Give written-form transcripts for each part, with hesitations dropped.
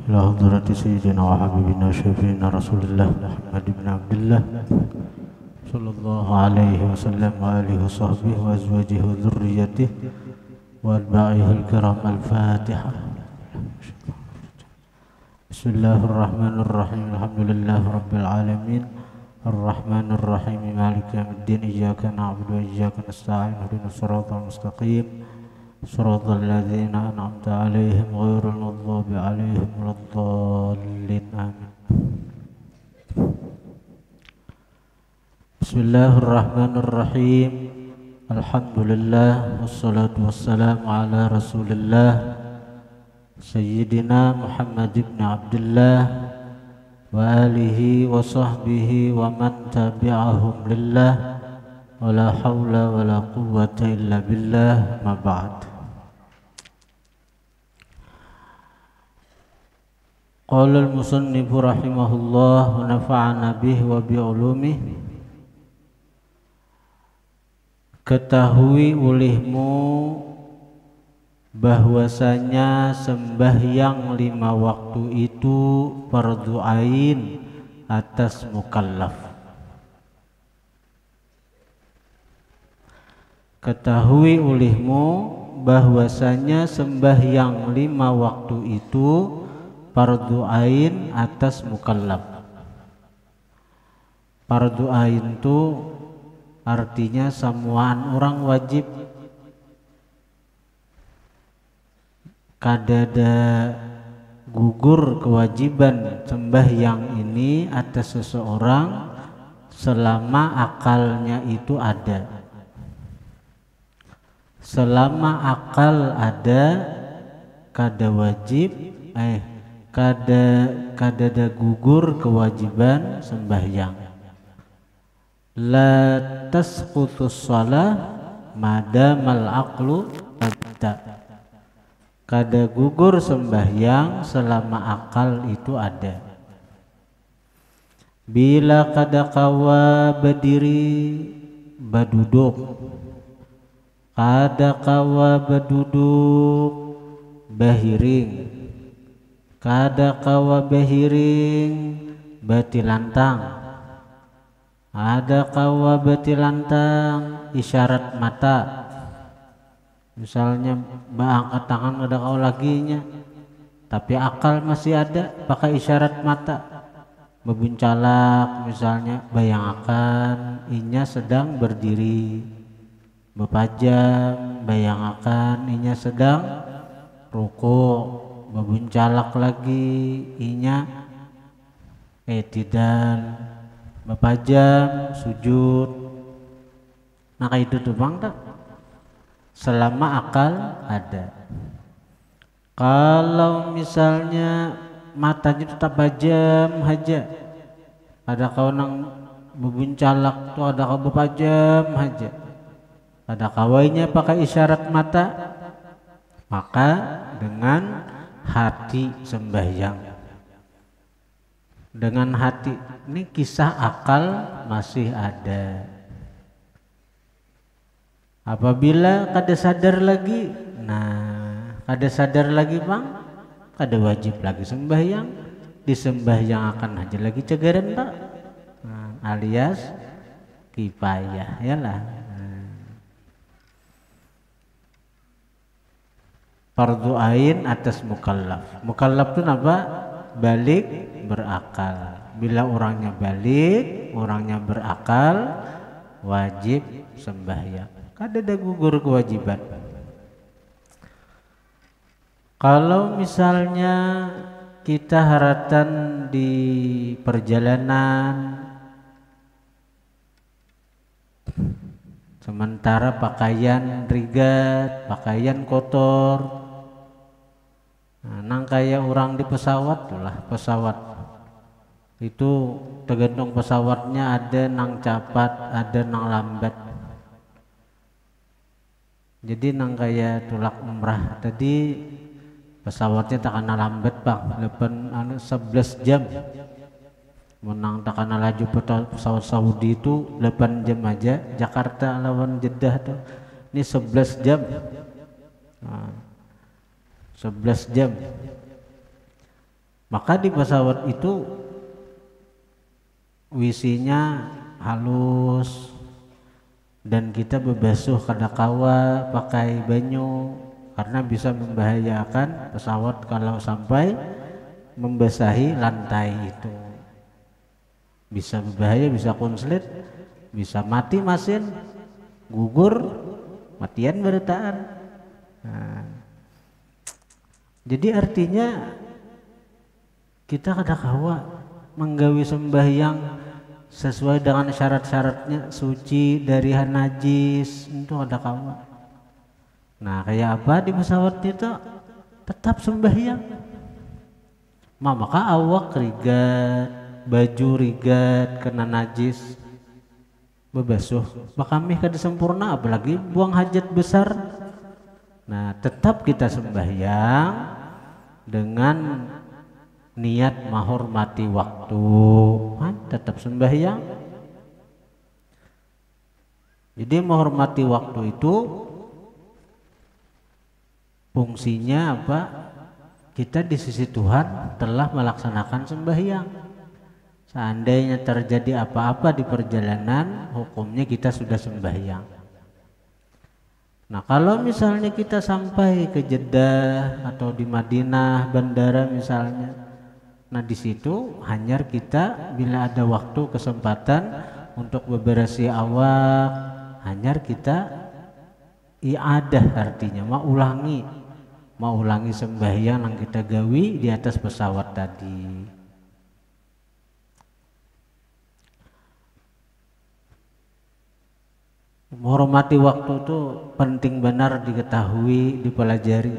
إلى حضرة سيدنا وحبيبنا شفيعنا رسول الله محمد بن عبد الله صلى الله عليه وسلم وآله وصحبه وأزواجه وذريته وأتباعه الكرام. الفاتحة. بسم الله الرحمن الرحيم. الحمد لله رب العالمين الرحمن الرحيم مالك يوم الدين. إياك نعبد وإياك نستعين اهدنا الصراط المستقيم صراط الذين أنعمت عليهم غير المغضوب عليهم ولا الضالين آمين. بسم الله الرحمن الرحيم. الحمد لله والصلاة والسلام على رسول الله سيدنا محمد بن عبد الله وآله وصحبه ومن تبعهم لله ولا حول ولا قوة إلا بالله. ما بعد. قال المصنف رحمه الله ونفعنا به وبعلومه. Ketahui olehmu bahwasanya sembahyang 5 waktu itu fardu ain atas mukallaf. Ketahui olehmu bahwasanya sembahyang 5 waktu itu fardu ain atas mukallaf. Fardu ain itu artinya samuan orang wajib. Kadada gugur kewajiban sembahyang ini atas seseorang selama akalnya itu ada. Selama akal ada, kada wajib kadada gugur kewajiban sembahyang. La tasqutus shalah madamal aqlu ada. Kada gugur sembahyang selama akal itu ada. Bila kada kawa berdiri baduduk, kada kawa baduduk bahiring, kada kawa bahiring batilantang, ada kawa batilantang isyarat mata. Misalnya angkat tangan ada kau laginya, tapi akal masih ada, pakai isyarat mata. Bebuncalak misalnya bayangakan inya sedang berdiri, bepajang bayangakan inya sedang ruku, bebuncalak lagi inya tidak bepajang sujud. Nah kayak itu tuh bang tak? Selama akal ada. Kalau misalnya matanya tetap bajam aja, ada kau nang bebuncalak tuh, ada kau bepajam aja, ada kawainya pakai isyarat mata, maka dengan hati sembahyang. Dengan hati ini kisah akal masih ada. Apabila kada sadar lagi, kada sadar lagi bang, kada wajib lagi sembahyang, disembahyang akan aja lagi cegaran pak, alias kifayah ya lah. Fardu ain atas mukallaf. Mukallaf itu apa? Balik berakal. Bila orangnya balik, orangnya berakal, wajib sembahyang. Kada ada gugur kewajiban. Kalau misalnya kita haratan di perjalanan, sementara pakaian rigat, pakaian kotor, nang kayak orang di pesawat lah, pesawat itu tergantung pesawatnya, ada nang cepat, ada nang lambat. Jadi nang kayak tulak umrah tadi pesawatnya tak kena lambat bang, 11 jam. Menang tak kena laju pesawat Saudi itu 8 jam aja. Jakarta lawan Jeddah tuh ini 11 jam. 11 jam. Maka di pesawat itu WC-nya halus dan kita bebasuh kadakawa pakai banyu karena bisa membahayakan pesawat kalau sampai membasahi lantai itu. Bisa berbahaya, bisa konslet, bisa mati mesin, gugur, matian beretaan. Nah, jadi artinya kita kadakawa menggawi sembahyang sesuai dengan syarat-syaratnya, suci dari najis, itu kadakawa. Nah, kayak apa di pesawat itu tetap sembahyang. Maka awak rigat, baju rigat kena najis, bebasuh makamih kada sempurna, apalagi buang hajat besar. Nah, tetap kita sembahyang dengan niat menghormati waktu, tetap sembahyang. Jadi menghormati waktu itu fungsinya apa? Kita di sisi Tuhan telah melaksanakan sembahyang. Seandainya terjadi apa-apa di perjalanan, hukumnya kita sudah sembahyang. Nah, kalau misalnya kita sampai ke Jeddah atau di Madinah bandara misalnya, nah di situ hanya kita bila ada waktu kesempatan untuk beberasi awak, hanya kita iadah, artinya mau ulangi sembahyang yang kita gawi di atas pesawat tadi. Menghormati waktu itu penting benar diketahui, dipelajari.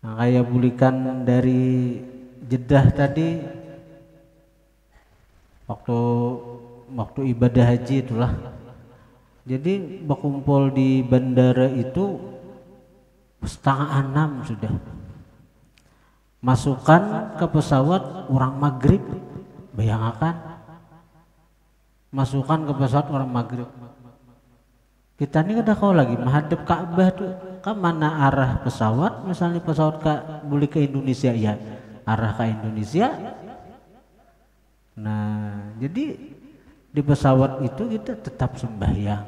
Nah, kayak bulikan dari Jeddah tadi, waktu ibadah haji itulah. Jadi berkumpul di bandara itu 5:30 sudah. Masukkan ke pesawat orang maghrib, bayangkan. Masukkan ke pesawat orang maghrib. Kita ini kada kau lagi menghadap Ka'bah tuh, ke mana arah pesawat? Misalnya pesawat boleh ke Indonesia, ya arah ke Indonesia. Nah, jadi di pesawat itu kita tetap sembahyang,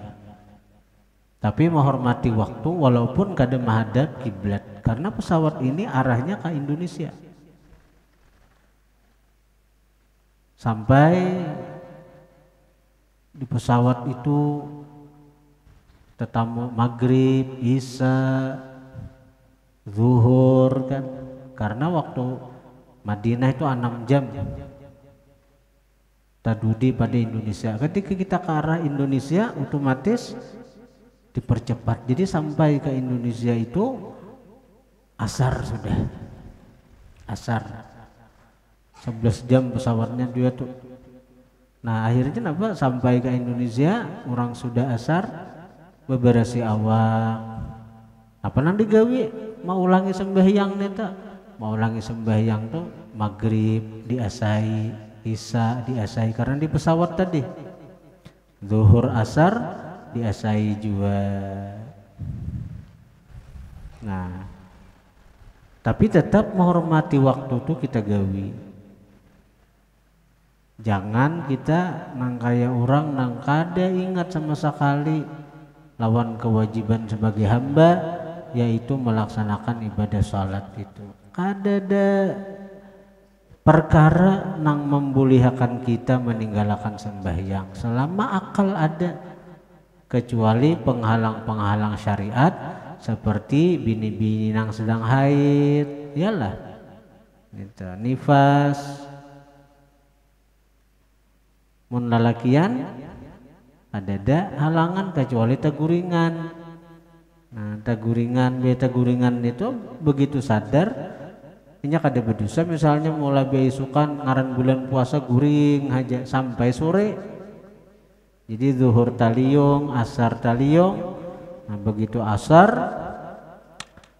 tapi menghormati waktu walaupun kada menghadap kiblat, karena pesawat ini arahnya ke Indonesia. Sampai di pesawat itu tetamu maghrib, isya, zuhur kan, karena waktu Madinah itu 6 jam tadudi pada Indonesia. Ketika kita ke arah Indonesia otomatis dipercepat, jadi sampai ke Indonesia itu asar sudah, asar 11 jam pesawatnya dia tuh. Nah, akhirnya apa, sampai ke Indonesia orang sudah asar beberasi awak. Apa nang digawi mau ulangi sembahyang neta, mau ulangi sembahyang tuh maghrib diasai, isya diasai, karena di pesawat tadi zuhur asar diasai juga. Nah, tapi tetap menghormati waktu tuh kita gawi. Jangan kita nang kaya orang nang kada ingat sama sekali lawan kewajiban sebagai hamba, yaitu melaksanakan ibadah salat itu. Kada ada perkara nang membolehkan kita meninggalkan sembahyang selama akal ada, kecuali penghalang-penghalang syariat seperti bini-bini nang sedang haid, iyalah itu nifas. Mun lalakian ada halangan kecuali taguringan. Nah, taguringan itu begitu sadar inya kada berdosa, misalnya mulai beisukan ngaran bulan puasa guring aja sampai sore. Jadi zuhur taliyung, asar taliyung. Nah, begitu asar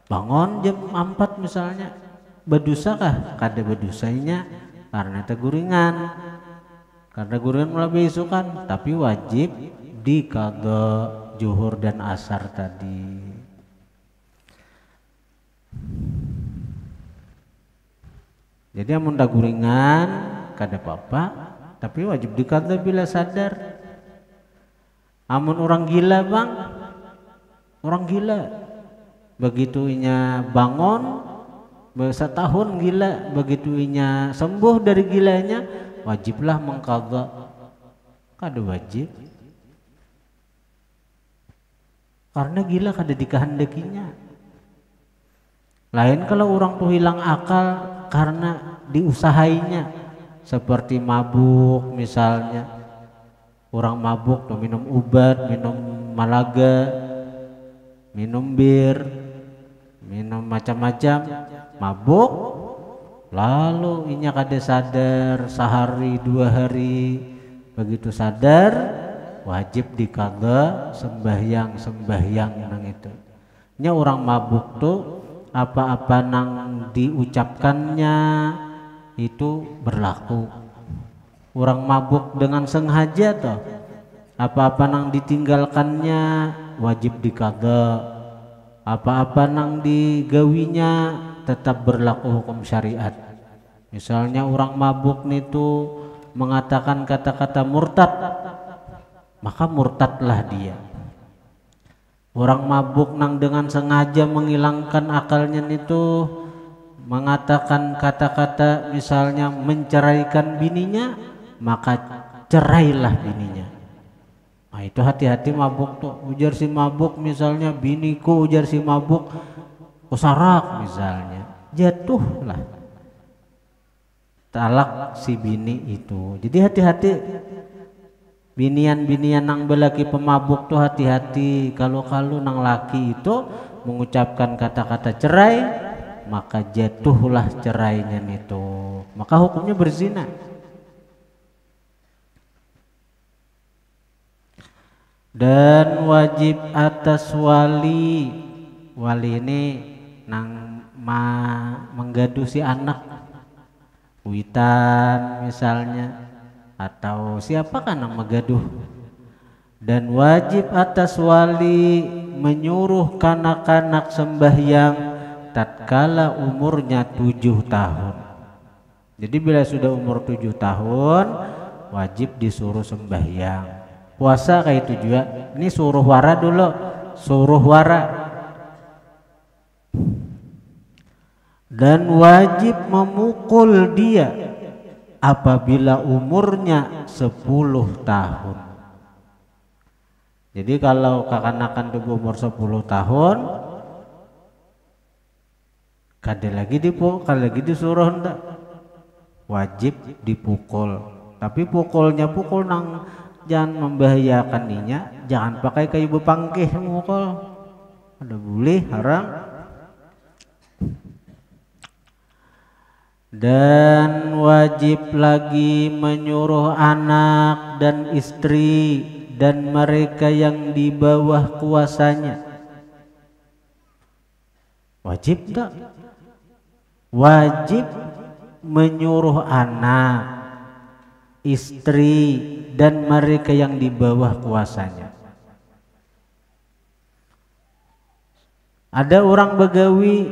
bangun jam 4 misalnya, berdosa kah? Kada berdosanya karena taguringan. Karena guringan mulai beisukan, tapi wajib dikada zuhur dan asar tadi. Jadi amun daguringan kada apa-apa, tapi wajib dikata bila sadar. Amun orang gila bang, orang gila begitu inya bangun setahun gila, begitu inya sembuh dari gilanya wajiblah mengqadha. Kada wajib karena gila kada dikehendakinya. Lain kalau orang tuh hilang akal karena diusahainya, seperti mabuk misalnya. Orang mabuk tuh minum obat, minum malaga, minum bir, minum macam-macam, mabuk, lalu inya kada sadar sehari dua hari, begitu sadar wajib dikada sembahyang nang itu. Nya orang mabuk tuh apa-apa nang diucapkannya itu berlaku. Orang mabuk dengan sengaja toh, apa-apa nang ditinggalkannya wajib dikada, apa-apa nang digawinya tetap berlaku hukum syariat. Misalnya orang mabuk itu mengatakan kata-kata murtad, maka murtadlah dia. Orang mabuk nang dengan sengaja menghilangkan akalnya itu mengatakan kata-kata misalnya menceraikan bininya, maka cerailah bininya. Nah itu hati-hati mabuk tuh. Ujar si mabuk misalnya, biniku ujar si mabuk usarak misalnya, jatuhlah talak si bini itu. Jadi hati-hati binian-binian nang belaki pemabuk tuh hati-hati. Kalau nang laki itu mengucapkan kata-kata cerai, maka jatuhlah cerainya itu, maka hukumnya berzina. Dan wajib atas wali ini nang menggaduh si anak, witan misalnya, atau siapa kan yang megaduh. Dan wajib atas wali menyuruh kanak-kanak sembahyang tatkala umurnya 7 tahun. Jadi bila sudah umur 7 tahun wajib disuruh sembahyang. Puasa kayak itu juga. Ini suruh wara dulu, suruh wara. Dan wajib memukul dia apabila umurnya 10 tahun. Jadi kalau kekanakan di umur 10 tahun kada lagi disuruh ndak, wajib dipukul. Tapi pukulnya pukul nang jangan membahayakan ninya, jangan pakai kayu bepangkih mukul, ada boleh haram. Dan wajib lagi menyuruh anak dan istri dan mereka yang di bawah kuasanya. Wajib tak? Wajib menyuruh anak, istri dan mereka yang di bawah kuasanya. Ada orang begawi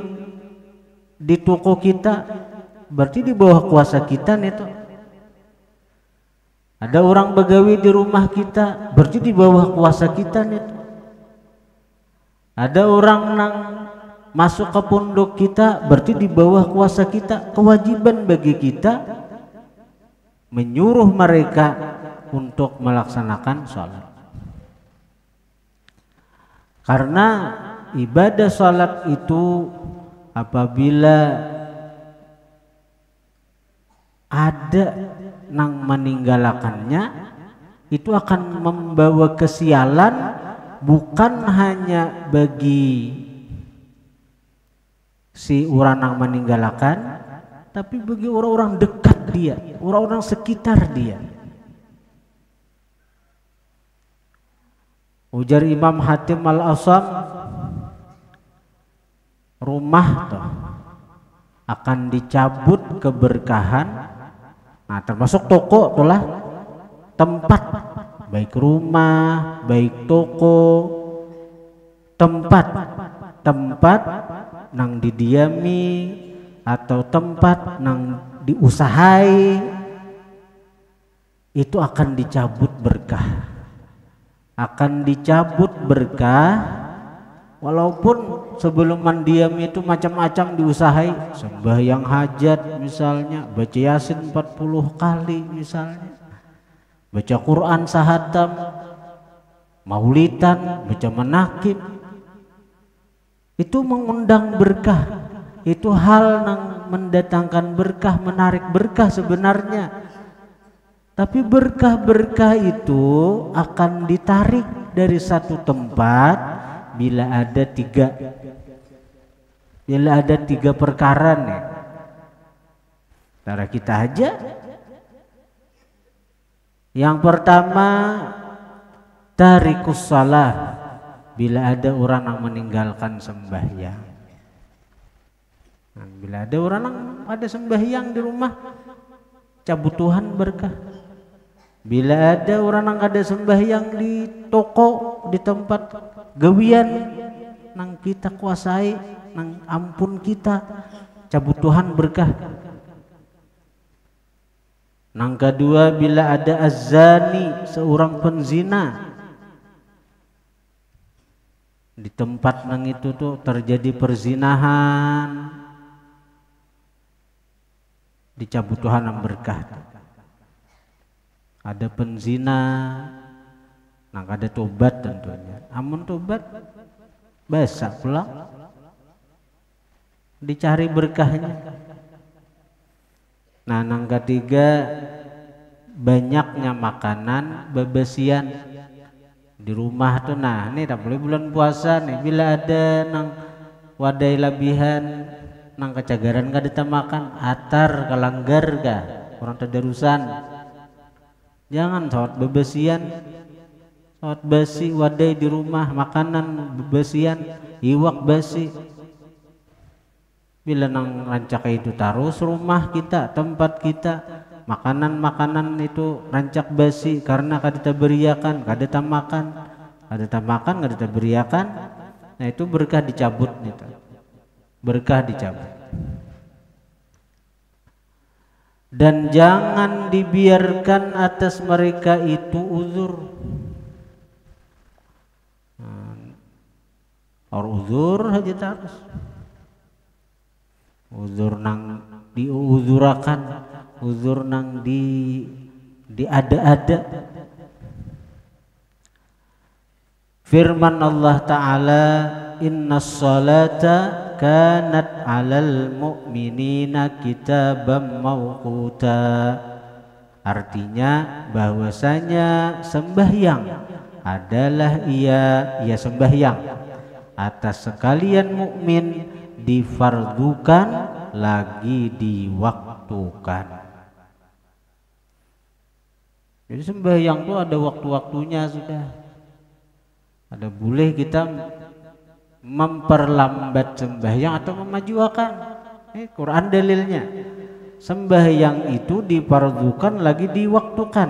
di toko kita, berarti di bawah kuasa kita nih tuh. Ada orang begawi di rumah kita, berarti di bawah kuasa kita nih tuh. Ada orang nang masuk ke pondok kita, berarti di bawah kuasa kita. Kewajiban bagi kita menyuruh mereka untuk melaksanakan sholat. Karena ibadah sholat itu apabila ada nang meninggalkannya itu akan membawa kesialan, bukan hanya bagi si orang yang meninggalkan, tapi bagi orang-orang dekat dia, orang-orang sekitar dia. Ujar Imam Hatim Al-Asam, rumah tuh akan dicabut keberkahan. Nah termasuk toko itulah tempat, baik rumah, baik toko, tempat nang didiami atau tempat nang diusahai itu akan dicabut berkah. Akan dicabut berkah walaupun sebelum mandiam itu macam-macam diusahai, sembahyang hajat misalnya, baca Yasin 40 kali misalnya, baca Quran sahatam, maulidan, baca manakib, itu mengundang berkah, itu hal yang mendatangkan berkah, menarik berkah sebenarnya. Tapi berkah-berkah itu akan ditarik dari satu tempat bila ada tiga perkara nih. Cara kita aja. Yang pertama, tarikus shalah, bila ada orang yang meninggalkan sembahyang. Nah, bila ada orang yang ada sembahyang di rumah, cabut Tuhan berkah. Bila ada orang yang ada sembahyang di toko, di tempat gawian nang kita kuasai, nang ampun kita, cabut Tuhan berkah. Nang kedua, bila ada azani, seorang penzina, di tempat nang itu tuh terjadi perzinahan, dicabut Tuhan yang berkah. Ada penzina, nang ada tobat tentunya. Amun tobat, basah pulang, dicari berkahnya. Nah, nang ketiga, banyaknya makanan bebesian di rumah tuh. Nah, ini tak boleh bulan puasa nih. Bila ada nang wadai labihan, nang kecagaran gak ditamakan, atar kalanggar gak, orang tadarusan. Jangan sholat bebesian, sholat basi wadai di rumah, makanan bebesian, iwak basi. Bila nang rancak itu terus rumah kita, tempat kita, makanan-makanan itu rancak basi karena kada beriakan, kada tamakan, kada beriakan. Nah, itu berkah dicabut nih, berkah dicabut. Dan jangan dibiarkan atas mereka itu uzur. Uzur aja terus. Uzur nang diuzurakan, uzur nang diada-ada. Firman Allah Ta'ala, innas salata kanat 'alal mu'minina kitaban mawquta. Artinya bahwasanya sembahyang adalah ia sembahyang atas sekalian mukmin difardukan lagi diwaktukan. Jadi sembahyang itu ada waktu-waktunya sudah. Ada boleh kita memperlambat sembahyang atau memajukan. Quran dalilnya. Sembahyang itu difardukan lagi diwaktukan.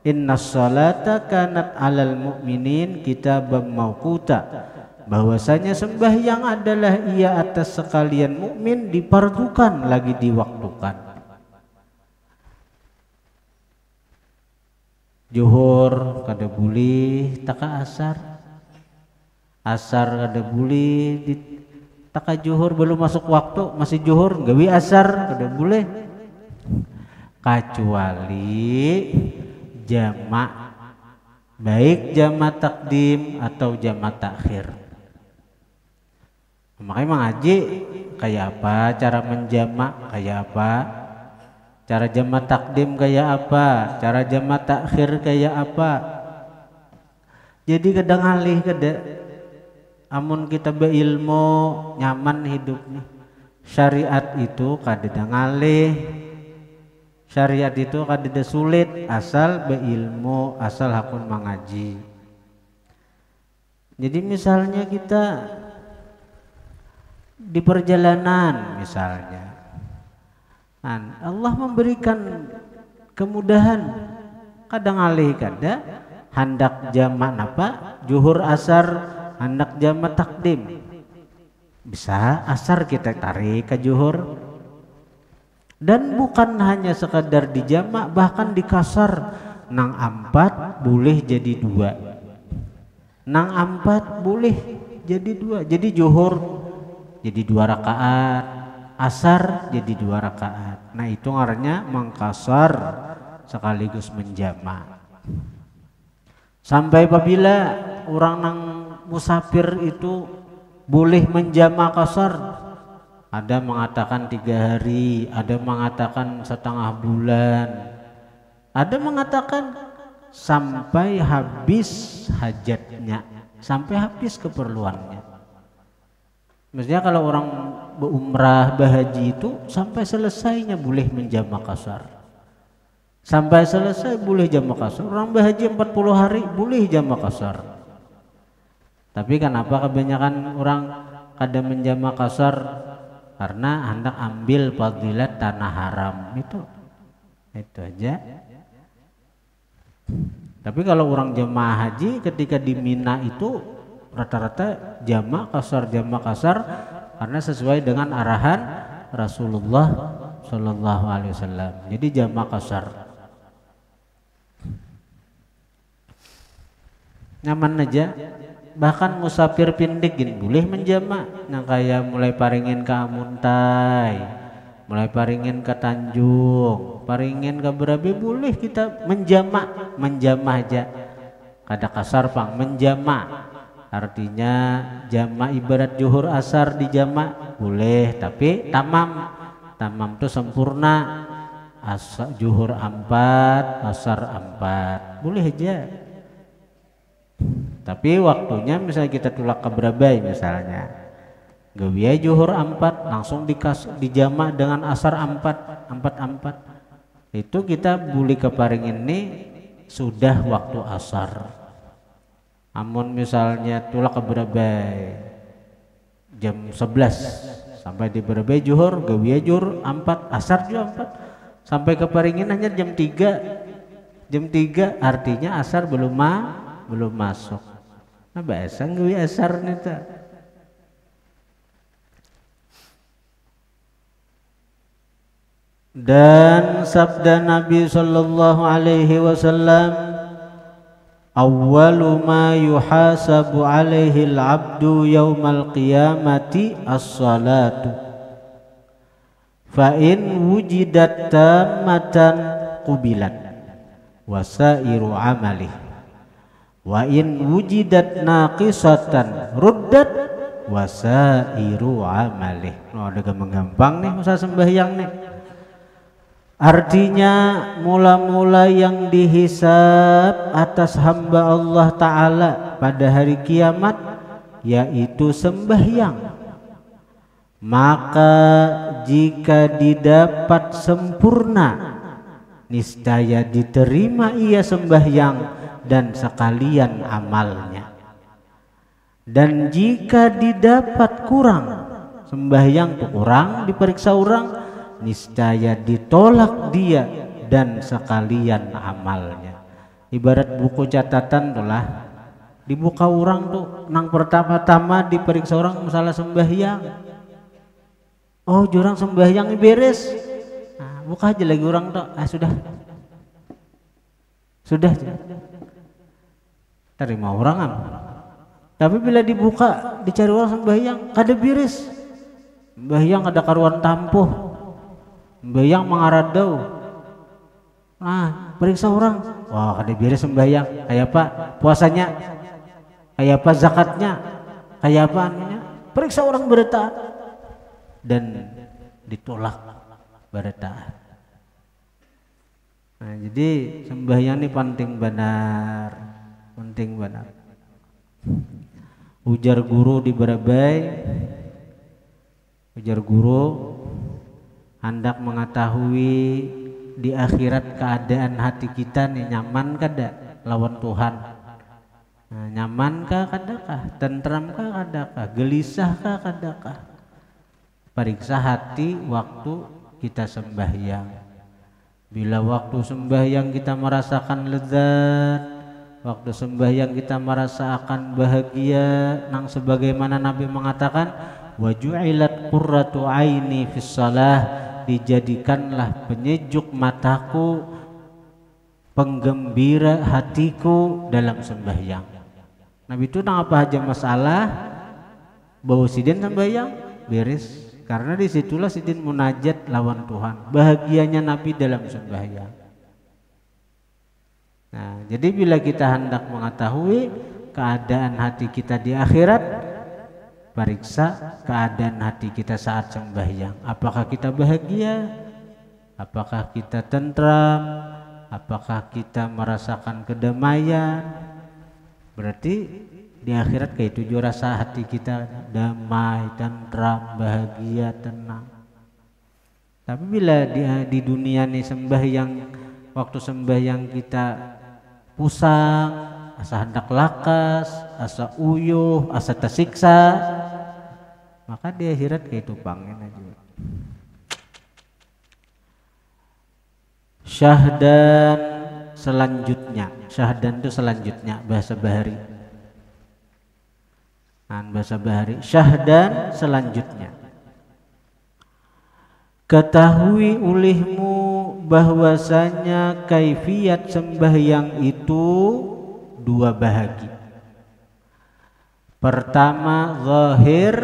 Innas salata kanat 'alal mu'minin kitaban mawquta. Bahwasanya sembahyang adalah ia atas sekalian mukmin difardukan lagi diwaktukan. Zuhur kada boleh taka asar. Asar kada boleh taka zuhur, belum masuk waktu masih zuhur gawi asar kada boleh, kecuali jamak, baik jamak takdim atau jamak takhir. Makanya mengaji kayak apa cara menjamak, kayak apa cara jamak takdim, kayak apa cara jamak takhir, kayak apa. Jadi kadang alih kada. Amun kita berilmu nyaman hidupnya. Syariat itu kadeda ngalih, syariat itu kadeda sulit asal berilmu, asal hakun mengaji. Jadi misalnya kita di perjalanan misalnya, Allah memberikan kemudahan, kadang ngalih kada hendak jamak napa zuhur asar, hendak jamak takdim, bisa asar kita tarik ke zuhur, Dan bukan hanya sekadar dijamak, bahkan dikasar. Nang 4 boleh jadi 2, nang 4 boleh jadi 2. Jadi zuhur jadi 2 rakaat, asar jadi 2 rakaat. Nah itu ngarannya mengkasar sekaligus menjamak. Sampai apabila orang nang musafir itu boleh menjamak kasar, ada mengatakan 3 hari, ada mengatakan setengah bulan, ada mengatakan sampai habis hajatnya, sampai habis keperluannya. Maksudnya kalau orang berumrah, berhaji itu sampai selesainya boleh menjamak kasar, sampai selesai boleh jamak kasar. Orang berhaji 40 hari boleh jamak kasar. Tapi kenapa kebanyakan orang kadang menjamak kasar? Karena hendak ambil fadilat tanah haram itu aja. Tapi kalau orang jemaah haji ketika di Mina itu rata-rata jamak kasar karena sesuai dengan arahan Rasulullah Shallallahu Alaihi Wasallam. Jadi jamak kasar. Nyaman aja. Bahkan musafir pindik gini boleh menjamak. Nah kayak mulai paringin ke Amuntai, mulai paringin ke Tanjung, paringin ke Berabe boleh kita menjamak aja. Kada kasar pang menjamak. Artinya jamak ibarat zuhur asar dijamak boleh, tapi tamam itu sempurna. Asar zuhur 4, asar 4 boleh aja. Tapi waktunya misalnya kita tulak ke Berabai misalnya, gawiya zuhur 4 langsung dijamak dengan asar 4. Itu kita boleh keparingin ini sudah waktu asar. Amun misalnya tulak ke Berabai jam 11 sampai di Berabai zuhur, gawiya zuhur 4, asar juga 4, sampai keparingin hanya jam 3 artinya asar belum masuk. Nah bahasa gawi asar nita. Dan sabda Nabi sallallahu alaihi wasallam, awwalu ma yuhasabu alaihi al-'abdu yaumal qiyamati as-salatu fa in wujidat tammatan qubilat wasairu amalihi wa in wujidat naqisatan ruddat wasairu amalih. Ada gampang nih masa sembahyang nih. Artinya mula-mula yang dihisab atas hamba Allah Ta'ala pada hari kiamat yaitu sembahyang. Maka jika didapat sempurna niscaya diterima ia sembahyang dan sekalian amalnya. Dan jika didapat kurang, sembahyang kurang diperiksa orang, niscaya ditolak dia dan sekalian amalnya. Ibarat buku catatan tulah dibuka orang tuh, nang pertama-tama diperiksa orang masalah sembahyang. Oh jurang sembahyang beres, nah, buka aja lagi orang tuh, sudah terima orang am. Tapi bila dibuka dicari orang sembahyang kada beres, sembahyang ada karuan tampuh, sembahyang mengaradau. Nah periksa orang, wah kada beres sembahyang, kayak apa puasanya, kayak apa zakatnya, kayak apa anunya. Periksa orang bertaat dan ditolak bertaat. Nah jadi sembahyang ini penting benar. Ujar guru di Berabai, hendak mengetahui di akhirat keadaan hati kita nih nyaman kada lawan Tuhan. Nah, nyaman kah kadakah, tentram kah kadakah, gelisah kah kadakah. Periksa hati waktu kita sembahyang. Bila waktu sembahyang kita merasakan lezat, waktu sembahyang kita merasakan bahagia, nang sebagaimana Nabi mengatakan, wa ju'ilat qurratu aini fis shalah, dijadikanlah penyejuk mataku, penggembira hatiku dalam sembahyang. Nabi itu nang apa aja masalah, bau sidin sembahyang beres. Karena disitulah sidin munajat lawan Tuhan. Bahagianya Nabi dalam sembahyang. Nah, jadi bila kita hendak mengetahui keadaan hati kita di akhirat, periksa keadaan hati kita saat sembahyang. Apakah kita bahagia? Apakah kita tentram? Apakah kita merasakan kedamaian? Berarti di akhirat kayak itu juga rasa hati kita damai, tentram, bahagia, tenang. Tapi bila di dunia nih sembahyang, waktu sembahyang kita pusang, asa hendak lakas, asa uyuh, asa tersiksa, maka di akhirat kayak itu pangin aja. Syahdan selanjutnya, syahdan itu selanjutnya bahasa bahari. Bahasa bahari, syahdan selanjutnya. Ketahui olehmu bahwasanya kaifiat sembahyang itu dua bahagi. Pertama zahir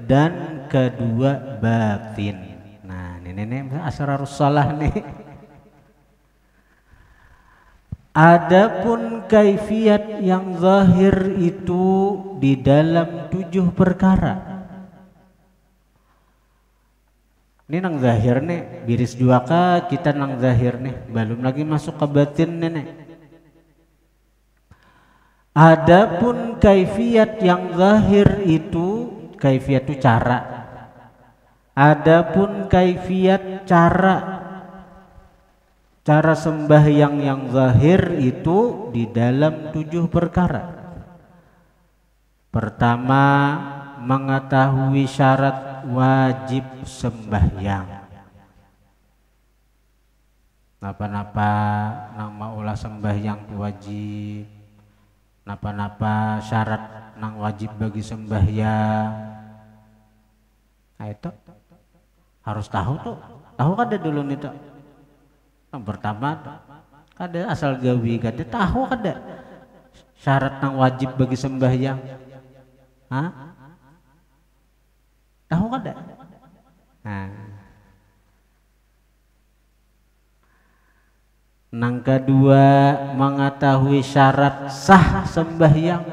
dan kedua batin. Nah, ini asrarus shalah nih. Adapun kaifiat yang zahir itu di dalam 7 perkara. Ini nang zahir nih, biris juaka kita nang zahir nih, belum lagi masuk ke batin nih. Adapun kaifiat yang zahir itu, kaifiat itu cara. Adapun kaifiat cara sembahyang yang zahir itu di dalam 7 perkara. Pertama, mengetahui syarat wajib sembahyang. Napa-napa nang maulah sembahyang itu wajib. Napa-napa syarat nang wajib bagi sembahyang. Nah itu harus tahu tuh. Tahu kada dulu nih tuh. Yang pertama kada asal gawi kada tahu kada syarat yang wajib bagi sembahyang. Hah? Tahu kada? Nah. Nang kedua mengetahui syarat sah sembahyang.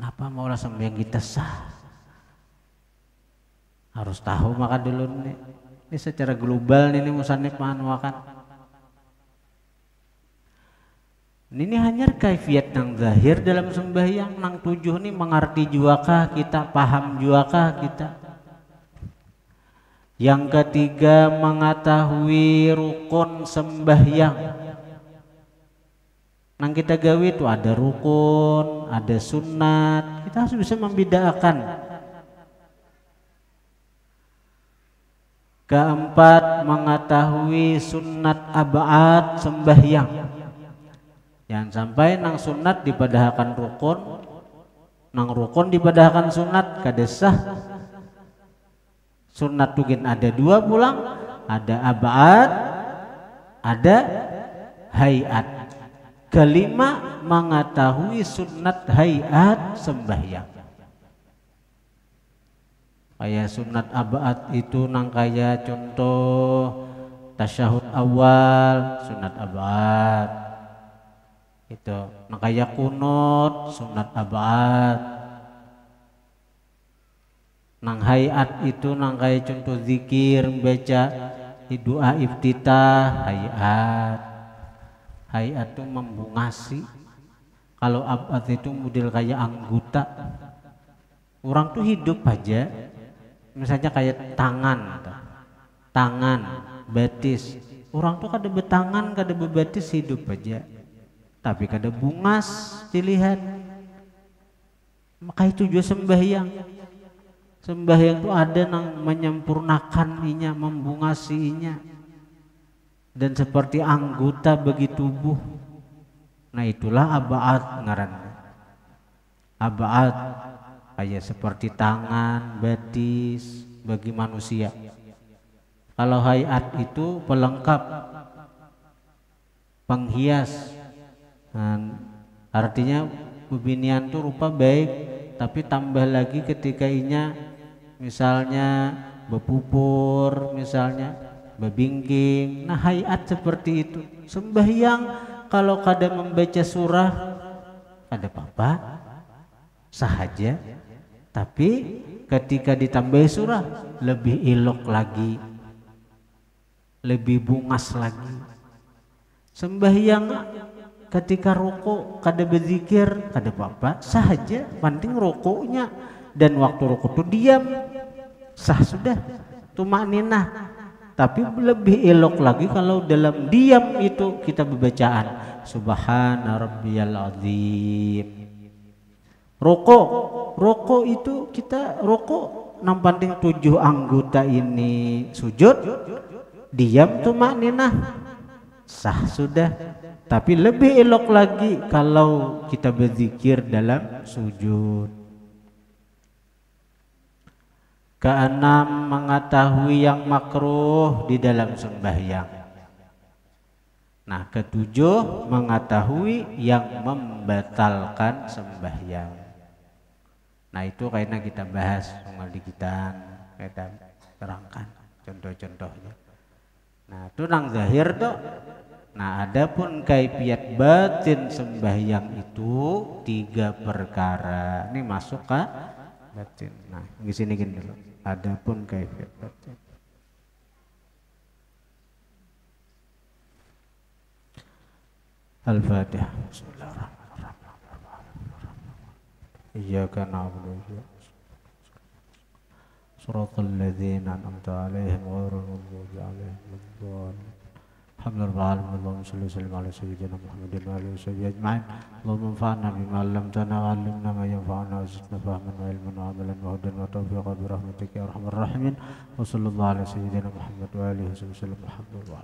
Apa maulah sembahyang kita sah? Harus tahu maka dulu nih. Ini secara global ini musannif manuakan. Ini hanya kaifiat yang zahir dalam sembahyang. Nang 7 ini mengerti juakah kita, paham juakah kita. Yang ketiga mengetahui rukun sembahyang. Nang kita gawe itu ada rukun, ada sunat. Kita harus bisa membedakan. Keempat, mengetahui sunat ab'ad sembahyang. Jangan sampai nang sunat dipadahkan rukun, nang rukun dipadahkan sunat kadesah. Sunat mungkin ada 2 pulang, ada ab'ad, ada hayat. Kelima, mengetahui sunat hayat sembahyang. Kayak sunat ab'ad itu nang kayak contoh tasyahud awal sunat ab'ad. Itu nang kayak kunut sunat ab'ad. Nang hayat itu nang kayak contoh zikir baca doa iftitah hayat. Hayat itu membungasi. Kalau ab'ad itu model kayak anggota. Orang tuh hidup aja. Misalnya kayak tangan, batis. Orang tuh kada betangan, kada bebatis hidup aja. Tapi kada bungas dilihat. Maka itu juga sembahyang. Sembahyang itu ada nang menyempurnakan inya, membungasi inya. Dan seperti anggota bagi tubuh. Nah itulah ab'ad ngarannya. Ab'ad kayak seperti tangan, batis, bagi manusia. Kalau hayat itu pelengkap, penghias. Nah, artinya bebinian tuh rupa baik, tapi tambah lagi ketika inya misalnya bepupur, misalnya bebingking. Nah, hayat seperti itu. Sembahyang kalau kada membaca surah ada apa-apa, sahaja. Tapi ketika ditambah surah lebih elok lagi, lebih bungas lagi. Sembahyang ketika rukuk kada berzikir kada apa-apa, sahaja, penting rukuknya, dan waktu rukuk itu diam, sah sudah, tumakninah. Tapi lebih elok lagi kalau dalam diam itu kita berbacaan Subhana rabbiyal azim. Rokok itu kita rokok nampanding 7 anggota ini sujud, diam tumakninah, sah sudah. Tapi lebih elok lagi kalau kita berzikir dalam sujud. Keenam, mengetahui yang makruh di dalam sembahyang. Nah, ketujuh, mengetahui yang membatalkan sembahyang. Nah, itu kayaknya kita bahas di kita terangkan contoh-contohnya. Nah, itu nang zahir tuh. Nah, adapun kaifiat batin sembahyang itu 3 perkara. Ini masuk ke batin. Nah, di sini gini dulu. Adapun kaifiat batin. Al-Fatihah. Bismillahirrahmanirrahim. Iyyaka na'budu wa iyyaka siratal ladzina an'amta 'alaihim ghairil maghdubi 'alaihim waladdallin. Alhamdulillah, Allahumma shalli wa sallim ala sayyidina Muhammadin wa alihi washabbihi ajma'in. Allahumma anfa'na bima 'allamtana wa 'allimna ma yanfa'una wa zidna fahman wa ilman wa 'amalan wa hudan wa tawfiqan bi rahmatika ya arhamar rahimin. Wa sallallahu ala sayyidina Muhammad wa alihi wasallam. Alhamdulillah.